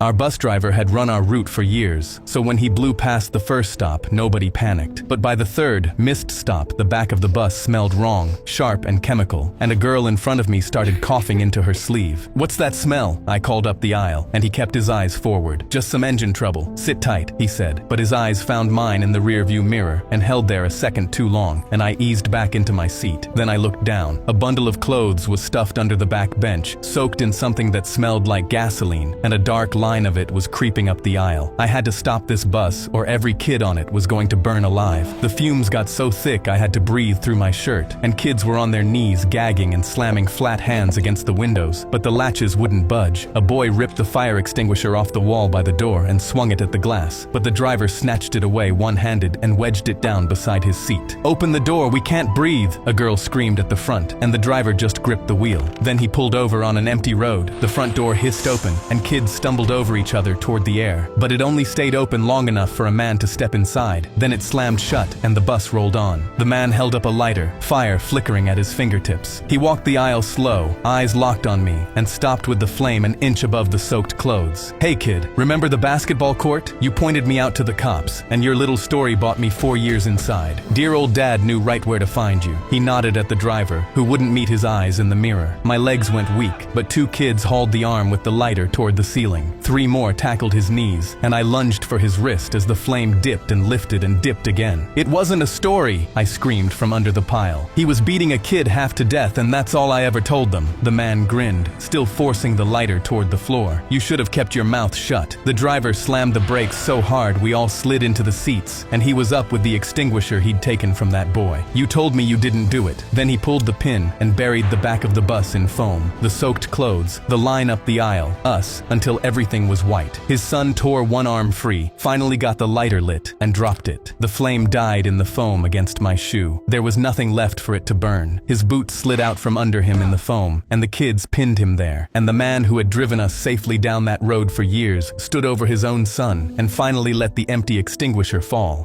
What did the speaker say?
Our bus driver had run our route for years, so when he blew past the first stop, nobody panicked. But by the third, missed stop, the back of the bus smelled wrong, sharp and chemical, and a girl in front of me started coughing into her sleeve. "What's that smell?" I called up the aisle, and he kept his eyes forward. "Just some engine trouble. Sit tight," he said, but his eyes found mine in the rearview mirror and held there a second too long, and I eased back into my seat. Then I looked down. A bundle of clothes was stuffed under the back bench, soaked in something that smelled like gasoline, and a dark line of it was creeping up the aisle. I had to stop this bus, or every kid on it was going to burn alive. The fumes got so thick I had to breathe through my shirt, and kids were on their knees gagging and slamming flat hands against the windows, but the latches wouldn't budge. A boy ripped the fire extinguisher off the wall by the door and swung it at the glass, but the driver snatched it away one-handed and wedged it down beside his seat. "Open the door, we can't breathe," a girl screamed at the front, and the driver just gripped the wheel. Then he pulled over on an empty road. The front door hissed open, and kids stumbled over each other toward the air. But it only stayed open long enough for a man to step inside. Then it slammed shut, and the bus rolled on. The man held up a lighter, fire flickering at his fingertips. He walked the aisle slow, eyes locked on me, and stopped with the flame an inch above the soaked clothes. "Hey kid, remember the basketball court? You pointed me out to the cops, and your little story bought me 4 years inside. Dear old dad knew right where to find you." He nodded at the driver, who wouldn't meet his eyes in the mirror. My legs went weak, but 2 kids hauled the arm with the lighter toward the ceiling. 3 more tackled his knees, and I lunged for his wrist as the flame dipped and lifted and dipped again. "It wasn't a story," I screamed from under the pile. "He was beating a kid half to death, and that's all I ever told them." The man grinned, still forcing the lighter toward the floor. "You should have kept your mouth shut." The driver slammed the brakes so hard we all slid into the seats, and he was up with the extinguisher he'd taken from that boy. "You told me you didn't do it." Then he pulled the pin and buried the back of the bus in foam, the soaked clothes, the line up the aisle, us, until everything was white. His son tore one arm free, finally got the lighter lit, and dropped it. The flame died in the foam against my shoe. There was nothing left for it to burn. His boots slid out from under him in the foam, and the kids pinned him there. And the man who had driven us safely down that road for years stood over his own son and finally let the empty extinguisher fall.